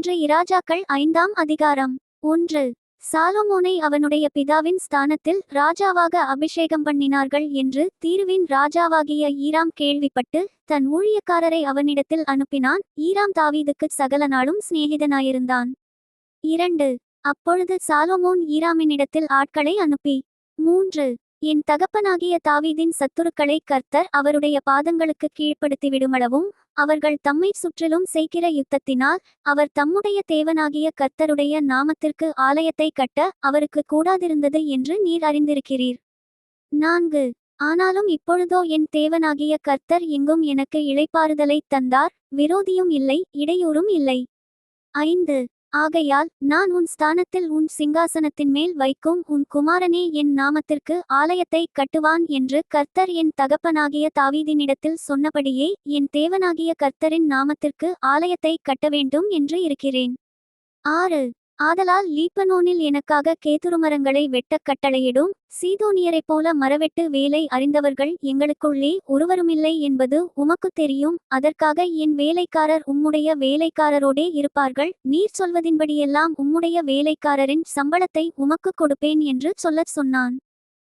ஒன்று இராஜாக்கள் 5ஆம் அதிகாரம். 1. சாலொமோனை அவனுடைய பிதாவின் ஸ்தானத்தில் ராஜாவாக அபிஷேகம் பண்ணினார்கள் என்று தீருவின் ராஜாவாகிய ஈராம் கேள்விப்பட்டு தன் ஊழியக்காரரை அவனிடத்தில் அனுப்பினான். ஈராம் தாவீதுக்குச் சகல நாளும் சிநேகிதனாயிருந்தான். 2. அப்பொழுது சாலொமோன் ஈராமினிடத்தில் ஆட்களை அனுப்பி 3. என் தகப்பனாகிய தாவீதின் சத்துருக்களை கர்த்தர் அவருடைய பாதங்களுக்கு கீழ்ப்படுத்திவிடுமளவும் அவர்கள் தம்மை சுற்றிலும் செய்கிற யுத்தத்தினால் அவர் தம்முடைய தேவனாகிய கர்த்தருடைய நாமத்திற்கு ஆலயத்தை கட்ட அவருக்கு கூடாதிருந்தது என்று நீர் அறிந்திருக்கிறீர். 4. ஆனாலும் இப்பொழுதோ என் தேவனாகிய கர்த்தர் எங்கும் எனக்கு இளைப்பாறுதலைத் தந்தார், விரோதியும் இல்லை, இடையூறும் இல்லை. 5. ஆகையால் நான் உன் ஸ்தானத்தில் உன் சிங்காசனத்தின் மேல் வைக்கும் உன் குமாரனே என் நாமத்திற்கு ஆலயத்தை கட்டுவான் என்று கர்த்தர் என் தகப்பனாகிய தாவீதினிடத்தில் சொன்னபடியே என் தேவனாகிய கர்த்தரின் நாமத்திற்கு ஆலயத்தை கட்டவேண்டும் என்று இருக்கிறேன். 6. ஆதலால் லீபனோனில் எனக்காக கேதுருமரங்களை வெட்டக் கட்டளையிடும். சீதோனியரைப் போல மரவெட்டு வேலை அறிந்தவர்கள் எங்களுக்குள்ளே ஒருவருமில்லை என்பது உமக்குத் தெரியும். அதற்காக என் வேலைக்காரர் உம்முடைய வேலைக்காரரோடே இருப்பார்கள். நீர் சொல்வதின்படியெல்லாம் உம்முடைய வேலைக்காரரின் சம்பளத்தை உமக்குக் கொடுப்பேன் என்று சொல்லச் சொன்னான்.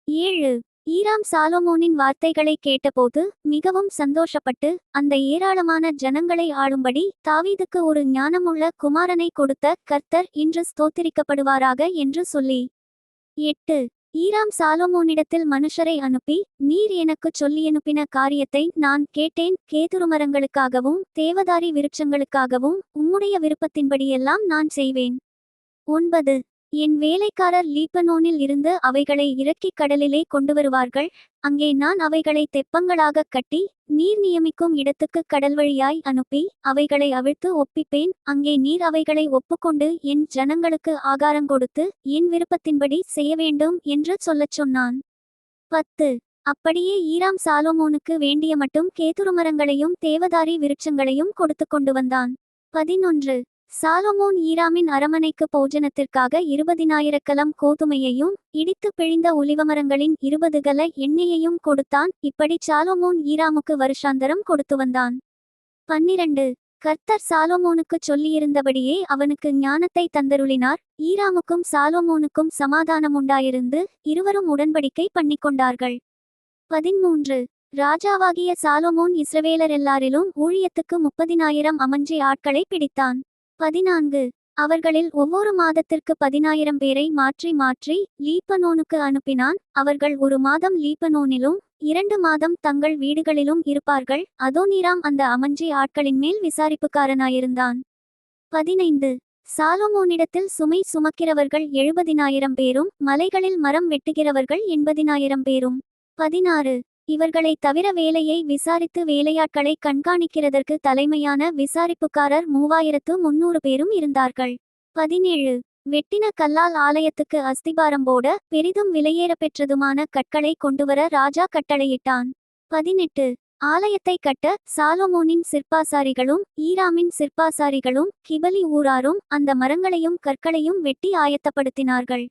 7. ஈராம் சாலொமோனின் வார்த்தைகளை கேட்டபோது மிகவும் சந்தோஷப்பட்டு அந்த ஏராளமான ஜனங்களை ஆளும்படி தாவீதுக்கு ஒரு ஞானமுள்ள குமாரனை கொடுத்த கர்த்தர் இன்று ஸ்தோத்திரிக்கப்படுவாராக என்று சொல்லி 8. ஈராம் சாலொமோனிடத்தில் மனுஷரை அனுப்பி நீர் எனக்குச் சொல்லியனுப்பின காரியத்தை நான் கேட்டேன். கேதுருமரங்களுக்காகவும் தேவதாரி விருட்சங்களுக்காகவும் உம்முடைய விருப்பத்தின்படியெல்லாம் நான் செய்வேன். 9. என் வேலைக்காரர் லீபனோனில் இருந்து அவைகளை இறக்கிக் கடலிலே கொண்டுவருவார்கள். அங்கே நான் அவைகளை தெப்பங்களாகக் கட்டி நீர் நியமிக்கும் இடத்துக்கு கடல் வழியாய் அனுப்பி அவைகளை அவிழ்த்து ஒப்பிப்பேன். அங்கே நீர் அவைகளை ஒப்புக்கொண்டு என் ஜனங்களுக்கு ஆகாரங்கொடுத்து என் விருப்பத்தின்படி செய்ய வேண்டும் என்று சொல்லச் சொன்னான். 10. அப்படியே ஈராம் சாலொமோனுக்கு வேண்டிய மட்டும் கேதுருமரங்களையும் தேவதாரி விருட்சங்களையும் கொடுத்து கொண்டு வந்தான். 11. சாலொமோன் ஈராமின் அரமனைக்கு போஜனத்திற்காக 20,000 கலம் கோதுமையையும் இடித்து பிழிந்த ஒலிவமரங்களின் 20 கல எண்ணெயையும் கொடுத்தான். இப்படி சாலொமோன் ஈராமுக்கு வருஷாந்தரம் கொடுத்து வந்தான். 12. கர்த்தர் சாலொமோனுக்குச் சொல்லியிருந்தபடியே அவனுக்கு ஞானத்தை தந்தருளினார். ஈராமுக்கும் சாலொமோனுக்கும் சமாதானமுண்டாயிருந்து இருவரும் உடன்படிக்கை பண்ணிக்கொண்டார்கள். 13. ராஜாவாகிய சாலொமோன் இஸ்ரவேலரெல்லாரிலும் ஊழியத்துக்கு 30,000 அமஞ்சி ஆட்களை பிடித்தான். 14. அவர்களில் ஒவ்வொரு மாதத்திற்கு 10,000 பேரை மாற்றி மாற்றி லீபனோனுக்கு அனுப்பினான். அவர்கள் 1 மாதம் லீபனோனிலும் 2 மாதம் தங்கள் வீடுகளிலும் இருப்பார்கள். அதோனீராம் அந்த அமஞ்சி ஆட்களின் மேல் விசாரிப்புக்காரனாயிருந்தான். 15. சாலொமோனிடத்தில் சுமை சுமக்கிறவர்கள் 70,000 பேரும் மலைகளில் மரம் வெட்டுகிறவர்கள் 80,000 பேரும். 16. இவர்களை தவிர வேலையை விசாரித்து வேலையாட்களை கண்காணிக்கிறதற்கு தலைமையான விசாரிப்புக்காரர் 3,300 பேரும் இருந்தார்கள். 17. வெட்டின கல்லால் ஆலயத்துக்கு அஸ்திபாரம் போட பெரிதும் விலையேறப்பெற்றதுமான கற்களை கொண்டுவர ராஜா கட்டளையிட்டான். 18. ஆலயத்தை கட்ட சாலொமோனின் சிற்பாசாரிகளும் ஈராமின் சிற்பாசாரிகளும் கிபலி ஊராரும் அந்த மரங்களையும் கற்களையும் வெட்டி ஆயத்தப்படுத்தினார்கள்.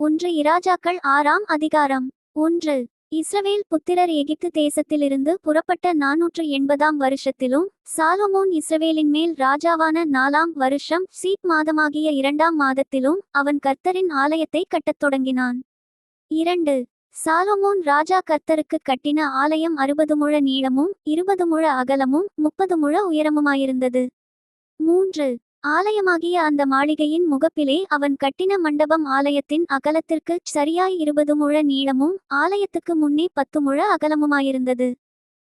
1 இராஜாக்கள் 6ஆம் அதிகாரம். 1. இஸ்ரவேல் புத்திரர் எகிப்து தேசத்திலிருந்து புறப்பட்ட 480ஆம் வருஷத்திலும் சாலொமோன் இஸ்ரவேலின் மேல் ராஜாவான 4ஆம் வருஷம் சீப் மாதமாகிய 2ஆம் மாதத்திலும் அவன் கர்த்தரின் ஆலயத்தை கட்டத் தொடங்கினான். 2. சாலொமோன் ராஜா கர்த்தருக்கு கட்டின ஆலயம் 60 முழ நீளமும் 20 முழ அகலமும் 30 முழ உயரமுமாயிருந்தது. 3. ஆலயமாகிய அந்த மாளிகையின் முகப்பிலே அவன் கட்டின மண்டபம் ஆலயத்தின் அகலத்திற்குச் சரியாய் 20 முழ நீளமும் ஆலயத்துக்கு முன்னே 10 முழ அகலமுமாயிருந்தது.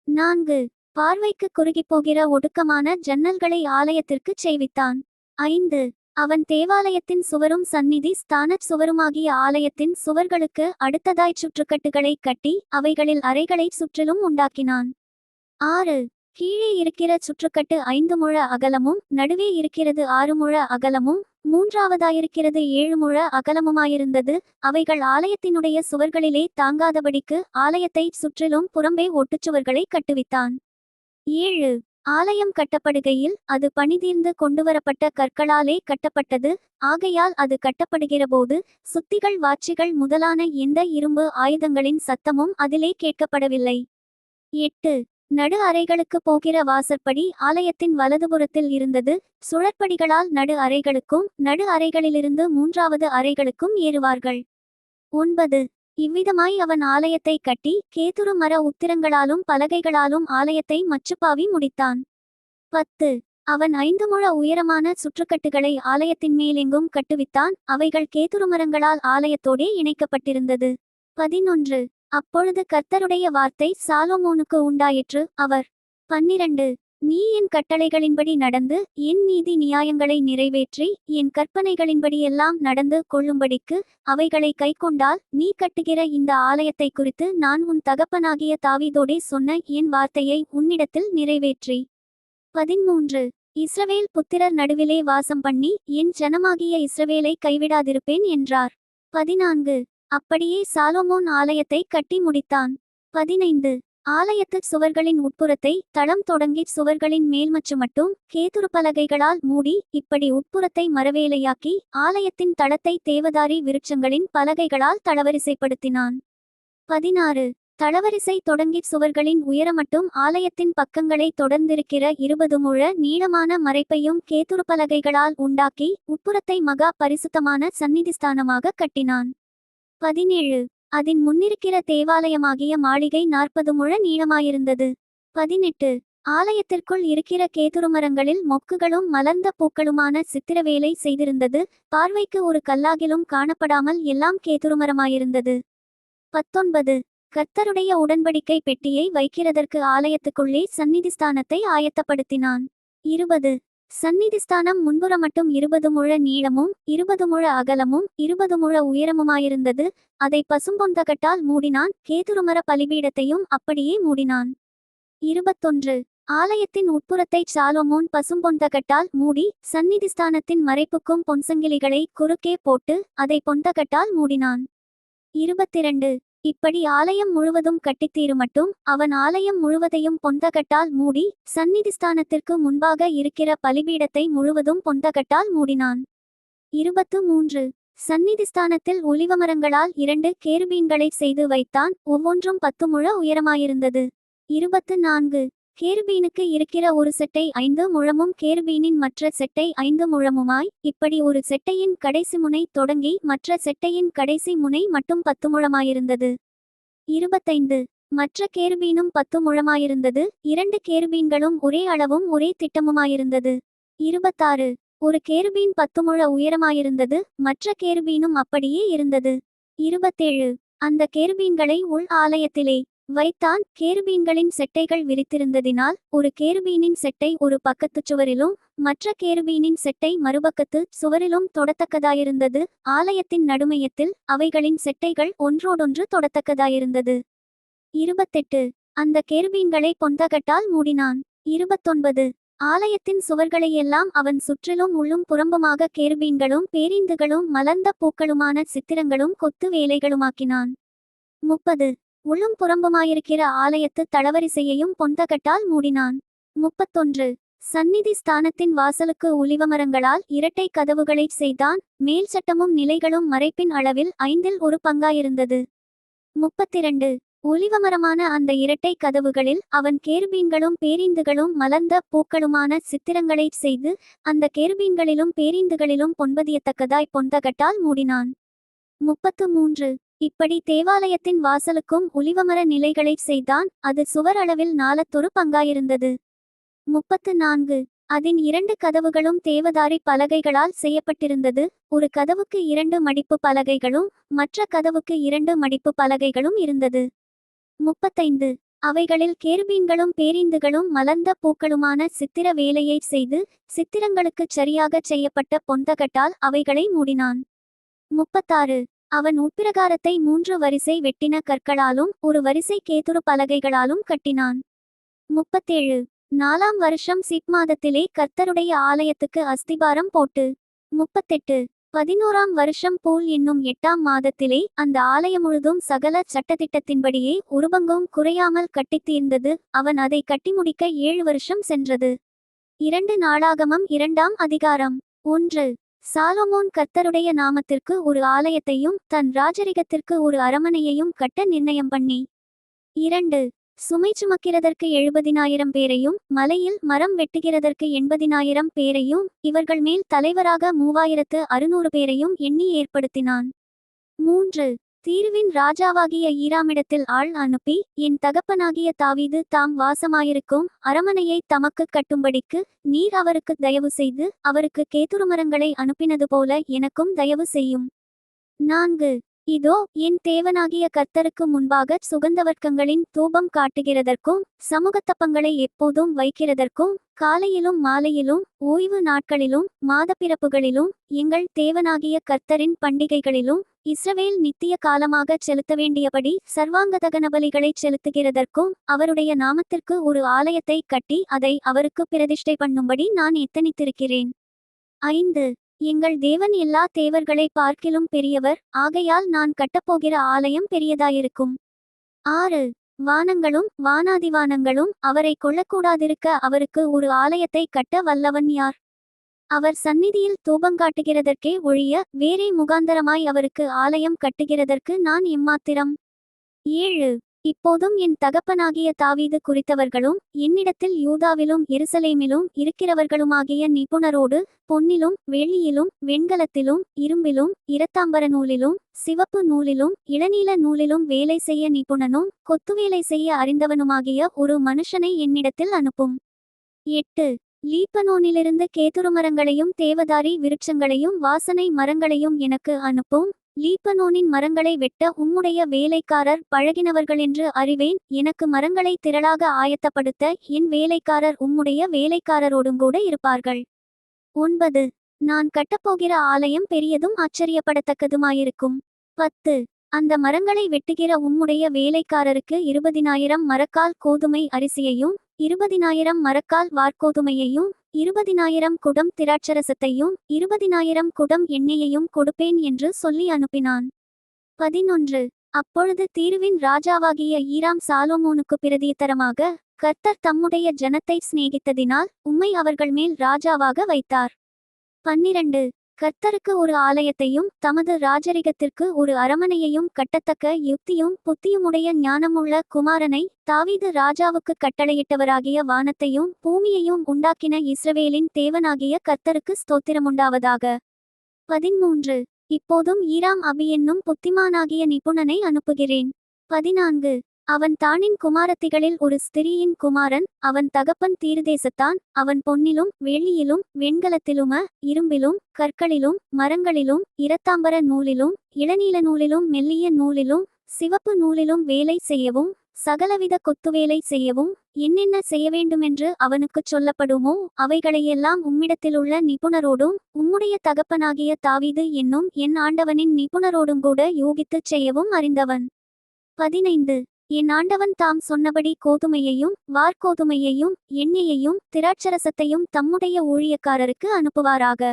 4. பார்வைக்கு குறுகிப்போகிற ஒடுக்கமான ஜன்னல்களை ஆலயத்திற்குச் செய்வித்தான். 5. அவன் தேவாலயத்தின் சுவரும் சந்நிதி ஸ்தானச் சுவருமாகிய ஆலயத்தின் சுவர்களுக்கு அடுத்ததாய் சுற்றுக்கட்டுகளை கட்டி அவைகளில் அறைகளை சுற்றிலும் உண்டாக்கினான். 6. கீழே இருக்கிற சுற்றுக்கட்டு 5 முழ அகலமும் நடுவே இருக்கிறது 6 முழ அகலமும் மூன்றாவதாயிருக்கிறது 7 முழ அகலமுமாயிருந்தது. அவைகள் ஆலயத்தினுடைய சுவர்களிலே தாங்காதபடிக்கு ஆலயத்தை சுற்றிலும் புறம்பே ஒட்டுச்சுவர்களை கட்டுவித்தான். 7. ஆலயம் கட்டப்படுகையில் அது பணிதீர்ந்து கொண்டுவரப்பட்ட கற்களாலே கட்டப்பட்டது. ஆகையால் அது கட்டப்படுகிறபோது சுத்திகள் வாட்சிகள் முதலான எந்த இரும்பு ஆயுதங்களின் சத்தமும் அதிலே கேட்கப்படவில்லை. 8. நடு அறைகளுக்கு போகிற வாசற்படி ஆலயத்தின் வலதுபுறத்தில் இருந்தது. சுழற்படிகளால் நடு அறைகளுக்கும் நடு அறைகளிலிருந்து மூன்றாவது அறைகளுக்கும் ஏறுவார்கள். 9. இவ்விதமாய் அவன் ஆலயத்தை கட்டி கேதுரு மர உத்திரங்களாலும் பலகைகளாலும் ஆலயத்தை மச்சுப்பாவி முடித்தான். 10. அவன் 5 முழ உயரமான சுற்றுக்கட்டுகளை ஆலயத்தின் மேலெங்கும் கட்டுவித்தான். அவைகள் கேதுரு மரங்களால் ஆலயத்தோடே இணைக்கப்பட்டிருந்தது. 11. அப்பொழுது கர்த்தருடைய வார்த்தை சாலொமோனுக்கு உண்டாயிற்று. அவர் 12. நீ என் கட்டளைகளின்படி நடந்து என் நீதி நியாயங்களை நிறைவேற்றி என் கற்பனைகளின்படியெல்லாம் நடந்து கொள்ளும்படிக்கு அவைகளை கைக்கொண்டால் நீ கட்டுகிற இந்த ஆலயத்தை குறித்து நான் உன் தகப்பனாகிய தாவீதோடே சொன்ன என் வார்த்தையை உன்னிடத்தில் நிறைவேற்றி 13. இஸ்ரவேல் புத்திரர் நடுவிலே வாசம் பண்ணி என் ஜனமாகிய இஸ்ரவேலை கைவிடாதிருப்பேன் என்றார். 14. அப்படியே சாலொமோன் ஆலயத்தை கட்டி முடித்தான். 15. ஆலயத்து சுவர்களின் உட்புறத்தை தளம் தொடங்கி சுவர்களின் மேல்மச்சு மட்டும் கேதுரு பலகைகளால் மூடி இப்படி உட்புறத்தை மரவேலையாக்கி ஆலயத்தின் தளத்தை தேவதாரி விருட்சங்களின் பலகைகளால் தளவரிசைப்படுத்தினான். 16. தளவரிசை தொடங்கி சுவர்களின் உயரமட்டும் ஆலயத்தின் பக்கங்களை தொடர்ந்திருக்கிற 20 முழ நீளமான மறைப்பையும் கேதுரு பலகைகளால் உண்டாக்கி உட்புறத்தை மகா பரிசுத்தமான சந்நிதிஸ்தானமாக கட்டினான். 17. அதின் முன்னிருக்கிற தேவாலயமாகிய மாளிகை 40 முழ நீளமாயிருந்தது. 18. ஆலயத்திற்குள் இருக்கிற கேதுருமரங்களில் மொக்குகளும் மலர்ந்த பூக்களுமான சித்திரவேலை செய்திருந்தது. பார்வைக்கு ஒரு கல்லாகிலும் காணப்படாமல் எல்லாம் கேதுருமரமாயிருந்தது. 19. கர்த்தருடைய உடன்படிக்கை பெட்டியை வைக்கிறதற்கு ஆலயத்துக்குள்ளே சந்நிதிஸ்தானத்தை ஆயத்தப்படுத்தினான். 20. சந்நிதிஸ்தானம் முன்புறமட்டும் 20 முழ நீளமும் 20 முழ அகலமும் 20 முழ உயரமுமாயிருந்தது. அதை பசும்பொந்தகட்டால் மூடினான். கேதுருமர பலிபீடத்தையும் அப்படியே மூடினான். 21. ஆலயத்தின் உட்புறத்தை சாலொமோன் பசும்பொந்தகட்டால் மூடி சந்நிதிஸ்தானத்தின் மறைப்புக்கும் பொன்சங்கிலிகளை குறுக்கே போட்டு அதை பொந்தகட்டால் மூடினான். 22. இப்படி ஆலயம் முழுவதும் கட்டித்தீருமட்டும் அவன் ஆலயம் முழுவதையும் பொந்தகட்டால் மூடி சந்நிதிஸ்தானத்திற்கு முன்பாக இருக்கிற பலிபீடத்தை முழுவதும் பொந்தகட்டால் மூடினான். 23. சந்நிதிஸ்தானத்தில் ஒலிவமரங்களால் 2 கேருபீன்களை செய்து வைத்தான். ஒவ்வொன்றும் 10 முழ உயரமாயிருந்தது. 24. கேருபீனுக்கு இருக்கிற ஒரு செட்டை 5 முழமும் கேருபீனின் மற்ற செட்டை 5 முழமுமாய் இப்படி ஒரு செட்டையின் கடைசி முனை தொடங்கி மற்ற செட்டையின் கடைசி முனை மட்டும் 10 முழமாயிருந்தது. 25. மற்ற கேருபீனும் 10 முழமாயிருந்தது. 2 கேருபீன்களும் ஒரே அளவும் ஒரே திட்டமுமாயிருந்தது. 26. ஒரு கேருபீன் 10 முழ உயரமாயிருந்தது. மற்ற கேருபீனும் அப்படியே இருந்தது. 27. அந்த கேருபீன்களை உள் ஆலயத்திலே வைத்தான். கேருபீன்களின் செட்டைகள் விரித்திருந்ததினால் ஒரு கேருபீனின் செட்டை ஒரு பக்கத்துச் சுவரிலும் மற்ற கேருபீனின் செட்டை மறுபக்கத்து சுவரிலும் தொடத்தக்கதாயிருந்தது. ஆலயத்தின் நடுமையத்தில் அவைகளின் செட்டைகள் ஒன்றோடொன்று தொடத்தக்கதாயிருந்தது. 28. அந்த கேருபீன்களை பொந்தகட்டால் மூடினான். 29. ஆலயத்தின் சுவர்களையெல்லாம் அவன் சுற்றிலும் உள்ளும் புறம்புமாக கேருபீன்களும் பேரீந்துகளும் மலர்ந்த பூக்களுமான சித்திரங்களும் கொத்து வேலைகளுமாக்கினான். 30. உள்ளும் புறம்புமாயிருக்கிற ஆலயத்து தளவரிசையையும் பொந்தகட்டால் மூடினான். 31. சந்நிதி ஸ்தானத்தின் வாசலுக்கு ஒலிவமரங்களால் 2 கதவுகளைச் செய்தான். மேல் சட்டமும் நிலைகளும் மறைப்பின் அளவில் 5 1 பங்காயிருந்தது. 32. ஒலிவமரமான அந்த 2 கதவுகளில் அவன் கேருபீன்களும் பேரீந்துகளும் மலர்ந்த பூக்களுமான சித்திரங்களைச் செய்து அந்த கேருபீன்களிலும் பேரீந்துகளிலும் பொன்பதியத்தக்கதாய் பொந்தகட்டால் மூடினான். 33. இப்படி தேவாலயத்தின் வாசலுக்கும் ஒலிவமர நிலைகளைச் செய்தான். அது சுவர் அளவில் 4 பங்காயிருந்தது. 34. அதின் 2 கதவுகளும் தேவதாரி பலகைகளால் செய்யப்பட்டிருந்தது. ஒரு கதவுக்கு 2 மடிப்பு பலகைகளும் மற்ற கதவுக்கு 2 மடிப்பு பலகைகளும் இருந்தது. 35. அவைகளில் கேருபீன்களும் பேரீந்துகளும் மலர்ந்த பூக்களுமான சித்திர வேலையைச் செய்து சித்திரங்களுக்குச் சரியாகச் செய்யப்பட்ட பொந்தகட்டால் அவைகளை மூடினான். 36. அவன் உட்பிரகாரத்தை 3 வரிசை வெட்டின கற்களாலும் ஒரு வரிசை கேதுரு பலகைகளாலும் கட்டினான். 37. 4ஆம் வருஷம் சிப் மாதத்திலே கர்த்தருடைய ஆலயத்துக்கு அஸ்திபாரம் போட்டு 38. 11ஆம் வருஷம் பூல் என்னும் 8ஆம் மாதத்திலே அந்த ஆலயம் முழுதும் சகல சட்டதிட்டத்தின்படியே ஒரு பங்கும் குறையாமல் கட்டித்தீர்ந்தது. அவன் அதை கட்டி முடிக்க 7 வருஷம் சென்றது. 2 நாளாகமம் 2ஆம் அதிகாரம். 1. சாலொமோன் கர்த்தருடைய நாமத்திற்கு ஒரு ஆலயத்தையும் தன் ராஜரிகத்திற்கு ஒரு அரமனையையும் கட்ட நிர்ணயம் பண்ணி 2. சுமை சுமக்கிறதற்கு 70,000 பேரையும் மலையில் மரம் வெட்டுகிறதற்கு 80,000 பேரையும் இவர்கள் மேல் தலைவராக 3,600 பேரையும் எண்ணி ஏற்படுத்தினான். 3. தீருவின் ராஜாவாகிய ஈராமிடத்தில் ஆள் அனுப்பி, என் தகப்பனாகிய தாவீது தாம் வாசமாயிருக்கும் அரமனையை தமக்குக் கட்டும்படிக்கு நீர் அவருக்கு தயவு செய்து அவருக்கு கேதுருமரங்களை அனுப்பினது போல எனக்கும் தயவு செய்யும். 4. இதோ என் தேவனாகிய கர்த்தருக்கு முன்பாக சுகந்தவர்க்கங்களின் தூபம் காட்டுகிறதற்கும் சமூகத்தப்பங்களை எப்போதும் வைக்கிறதற்கும் காலையிலும் மாலையிலும் ஓய்வு நாட்களிலும் மாதப்பிறப்புகளிலும் எங்கள் தேவனாகிய கர்த்தரின் பண்டிகைகளிலும் இஸ்ரவேல் நித்திய காலமாகச் செலுத்த வேண்டியபடி சர்வாங்க தகன பலிகளைச் செலுத்துகிறதற்கும் அவருடைய நாமத்திற்கு ஒரு ஆலயத்தை கட்டி அதை அவருக்கு பிரதிஷ்டை பண்ணும்படி நான் எத்தனித்திருக்கிறேன். 5. எங்கள் தேவன் எல்லா தேவர்களை பார்க்கிலும் பெரியவர், ஆகையால் நான் கட்டப்போகிற ஆலயம் பெரியதாயிருக்கும். 6. வானங்களும் வானாதிவானங்களும் அவரை கொள்ளக்கூடாதிருக்க அவருக்கு ஒரு ஆலயத்தை கட்ட வல்லவன் யார்? அவர் சந்நிதியில் தூபங்காட்டுகிறதற்கே ஒழிய வேறே முகாந்தரமாய் அவருக்கு ஆலயம் கட்டுகிறதற்கு நான் எம்மாத்திரம்? 7. இப்போதும் என் தகப்பனாகிய தாவீது குறித்தவர்களும் என்னிடத்தில் யூதாவிலும் எருசலேமிலும் இருக்கிறவர்களுமாகிய நிபுணரோடு பொன்னிலும் வெள்ளியிலும் வெண்கலத்திலும் இரும்பிலும் இரத்தாம்பர நூலிலும் சிவப்பு நூலிலும் இளநீல நூலிலும் வேலை செய்ய நிபுணனும் கொத்துவேலை செய்ய அறிந்தவனுமாகிய ஒரு மனுஷனை என்னிடத்தில் அனுப்பும். 8. லீபனோனிலிருந்து கேதுருமரங்களையும் தேவதாரி விருட்சங்களையும் வாசனை மரங்களையும் எனக்கு அனுப்பும். லீபனோனின் மரங்களை வெட்ட உம்முடைய வேலைக்காரர் பழகினவர்களென்று அறிவேன். எனக்கு மரங்களை திரளாக ஆயத்தப்படுத்த என் வேலைக்காரர் உம்முடைய வேலைக்காரரோடுங்கூட இருப்பார்கள். 9. நான் கட்டப்போகிற ஆலயம் பெரியதும் ஆச்சரியப்படத்தக்கதுமாயிருக்கும். 10. அந்த மரங்களை வெட்டுகிற உம்முடைய வேலைக்காரருக்கு 20,000 மரக்கால் கோதுமை அரிசியையும் 20,000 மரக்கால் வார்கோதுமையையும் 20,000 குடம் திராட்சரசத்தையும் 20,000 குடம் எண்ணெயையும் கொடுப்பேன் என்று சொல்லி அனுப்பினான். 11. அப்பொழுது தீருவின் ராஜாவாகிய ஈராம் சாலோமோனுக்கு பிரதியுத்தரமாக, கர்த்தர் தம்முடைய ஜனத்தை சிநேகித்ததினால் உம்மை அவர்கள் மேல் ராஜாவாக வைத்தார். 12. கர்த்தருக்கு ஒரு ஆலயத்தையும் தமது ராஜரிகத்திற்கு ஒரு அரமனையையும் கட்டத்தக்க யுக்தியும் புத்தியுமுடைய ஞானமுள்ள குமாரனை தாவீது ராஜாவுக்கு கட்டளையிட்டவராகிய வானத்தையும் பூமியையும் உண்டாக்கின இஸ்ரவேலின் தேவனாகிய கர்த்தருக்கு ஸ்தோத்திரமுண்டாவதாக. 13. இப்போதும் ஈராம் அபி என்னும் புத்திமானாகிய நிபுணனை அனுப்புகிறேன். 14. அவன் தானின் குமாரத்திகளில் ஒரு ஸ்திரீயின் குமாரன். அவன் தகப்பன் தீருதேசத்தான். அவன் பொன்னிலும் வெள்ளியிலும் வெண்கலத்திலும இரும்பிலும் கற்களிலும் மரங்களிலும் இரத்தாம்பர நூலிலும் இளநீல நூலிலும் மெல்லிய நூலிலும் சிவப்பு நூலிலும் வேலை செய்யவும் சகலவித கொத்துவேலை செய்யவும் என்னென்ன செய்யவேண்டுமென்று அவனுக்குச் சொல்லப்படுமோ அவைகளையெல்லாம் உம்மிடத்திலுள்ள நிபுணரோடும் உம்முடைய தகப்பனாகிய தாவீது என்னும் என் ஆண்டவனின் நிபுணரோடுங்கூட யோகித்துச் செய்யவும் அறிந்தவன். 15. என் ஆண்டவன் தாம் சொன்னபடி கோதுமையையும் வார்கோதுமையையும் எண்ணெயையும் திராட்சரசத்தையும் தம்முடைய ஊழியக்காரருக்கு அனுப்புவாராக.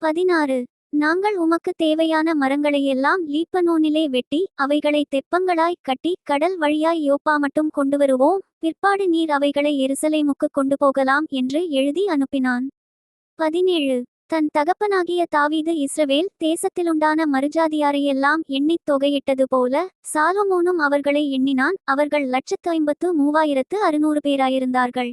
16. நாங்கள் உமக்கு தேவையான மரங்களையெல்லாம் லீபனோனிலே வெட்டி அவைகளை தெப்பங்களாய் கட்டி கடல் வழியாய் யோப்பா மட்டும் கொண்டு வருவோம். பிற்பாடு நீர் அவைகளை எருசலேமுக்கு கொண்டு போகலாம் என்று எழுதி அனுப்பினான். 17. தன் தகப்பனாகிய தாவீது இஸ்ரவேல் தேசத்திலுண்டான மறுஜாதியாரையெல்லாம் எண்ணித் தொகையிட்டது போல சாலொமோனும் அவர்களை எண்ணினான். அவர்கள் 1,53,600 பேராயிருந்தார்கள்.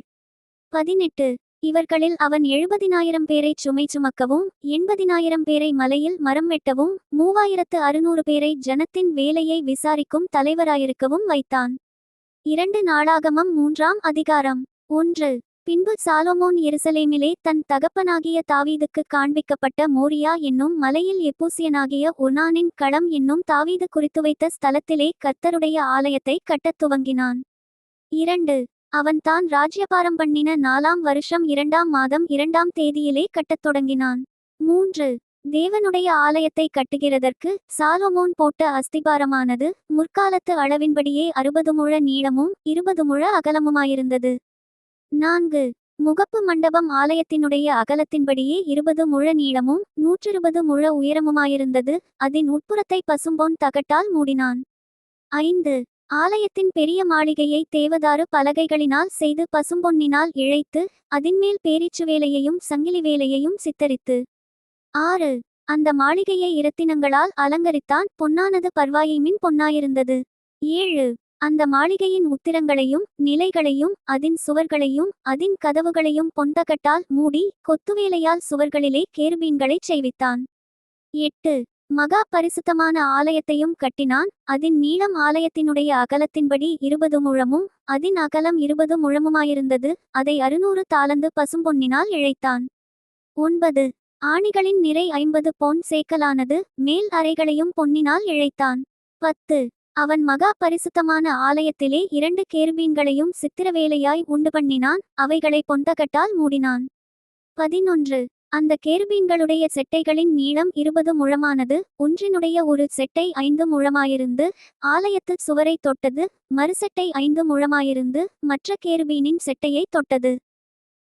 18. இவர்களில் அவன் 70,000 பேரைச் சுமை சுமக்கவும் 80,000 பேரை மலையில் மரம் வெட்டவும் 3,600 பேரை ஜனத்தின் வேலையை விசாரிக்கும் தலைவராயிருக்கவும் வைத்தான். 2 நாளாகமம் 3ஆம் அதிகாரம். 1. பின்பு சாலொமோன் எருசலேமிலே தன் தகப்பனாகிய தாவீதுக்கு காண்பிக்கப்பட்ட மோரியா என்னும் மலையில் எபூசியனாகிய ஒர்னானின் களம் என்னும் தாவீது குறித்து வைத்த ஸ்தலத்திலே கர்த்தருடைய ஆலயத்தை கட்டத் துவங்கினான். 2. அவன் தான் ராஜ்யபாரம் பண்ணின 4ஆம் வருஷம் 2ஆம் மாதம் 2ஆம் தேதியிலே கட்டத் தொடங்கினான். 3. தேவனுடைய ஆலயத்தை கட்டுகிறதற்கு சாலொமோன் போட்ட அஸ்திபாரமானது முற்காலத்து அளவின்படியே 60 முழ நீளமும் 20 முழ அகலமுமாயிருந்தது. 4. முகப்பு மண்டபம் ஆலயத்தினுடைய அகலத்தின்படியே 20 முழ நீளமும் 120 முழ உயரமுமாயிருந்தது. அதன் உட்புறத்தை பசும்பொன் தகட்டால் மூடினான். 5. ஆலயத்தின் பெரிய மாளிகையை தேவதாரு பலகைகளினால் செய்து பசும்பொன்னினால் இழைத்து அதின்மேல் பேரீச்சு வேலையையும் சங்கிலி வேலையையும் சித்தரித்து. 6. அந்த மாளிகையை இரத்தினங்களால் அலங்கரித்தான். பொன்னானது பர்வாயிமின் பொன்னாயிருந்தது. 7. அந்த மாளிகையின் உத்திரங்களையும் நிலைகளையும் அதின் சுவர்களையும் அதின் கதவுகளையும் பொன்தகட்டால் மூடி கொத்துவேலையால் சுவர்களிலே கேருபீன்களைச் செய்வித்தான். 8. மகா பரிசுத்தமான ஆலயத்தையும் கட்டினான். அதின் நீளம் ஆலயத்தினுடைய அகலத்தின்படி 20 முழமும் அதின் அகலம் 20 முழமுமாயிருந்தது. அதை 600 தாலந்து பசும்பொன்னினால் இழைத்தான். 9. ஆணிகளின் நிறை 50 பொன் சேக்கலானது. மேல் அறைகளையும் பொன்னினால் இழைத்தான். 10. அவன் மகா பரிசுத்தமான ஆலயத்திலே 2 கேருபீன்களையும் சித்திரவேலையாய் உண்டு பண்ணினான். அவைகளை பொன்தகட்டால் மூடினான். 11. அந்த கேருபீன்களுடைய செட்டைகளின் நீளம் 20 முழமானது. ஒன்றினுடைய ஒரு செட்டை 5 முழமாயிருந்து ஆலயத்து சுவரை தொட்டது. மறுசெட்டை 5 முழமாயிருந்து மற்ற கேருபீனின் செட்டையை தொட்டது.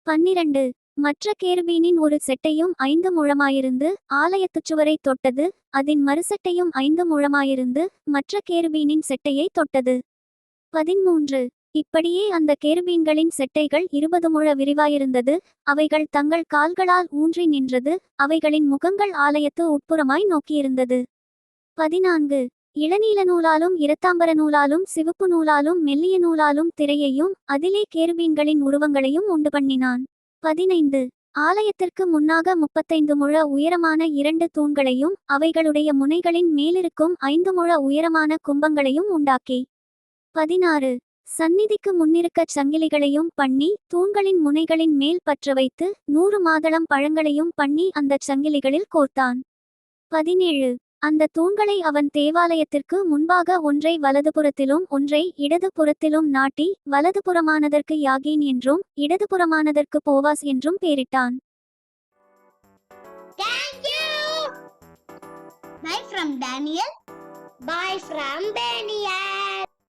12. மற்ற கேருபீனின் ஒரு செட்டையும் 5 முழமாயிருந்து ஆலயத்துச் சுவரை தொட்டது. அதின் மறுசெட்டையும் 5 முழமாயிருந்து மற்ற கேருபீனின் செட்டையை தொட்டது. 13. இப்படியே அந்த கேருபீன்களின் செட்டைகள் 20 முழ விரிவாயிருந்தது. அவைகள் தங்கள் கால்களால் ஊன்றி நின்றது. அவைகளின் முகங்கள் ஆலயத்து உட்புறமாய் நோக்கியிருந்தது. 14. இளநீல நூலாலும் இரத்தாம்பர நூலாலும் சிவப்பு நூலாலும் மெல்லிய நூலாலும் திரையையும் அதிலே கேருபீன்களின் உருவங்களையும் உண்டு பண்ணினான். 15. ஆலயத்திற்கு முன்னாக 35 முழ உயரமான 2 தூண்களையும் அவைகளுடைய முனைகளின் மேலிருக்கும் 5 முழ உயரமான கும்பங்களையும் உண்டாக்கி. 16. சந்நிதிக்கு முன்னிருக்கச் சங்கிலிகளையும் பண்ணி தூண்களின் முனைகளின் மேல் பற்ற வைத்து 100 மாதளம் பழங்களையும் பண்ணி அந்தச் சங்கிலிகளில் கோர்த்தான். 17. அந்த தூண்களை அவன் தேவாலயத்திற்கு முன்பாக ஒன்றை வலதுபுறத்திலும் ஒன்றை இடது புறத்திலும் நாட்டி வலதுபுறமானதற்கு யாகீன் என்றும் இடதுபுறமானதற்கு போவாஸ் என்றும் பெயரிட்டான். Thank you. Bye from Daniel. Bye from Daniel.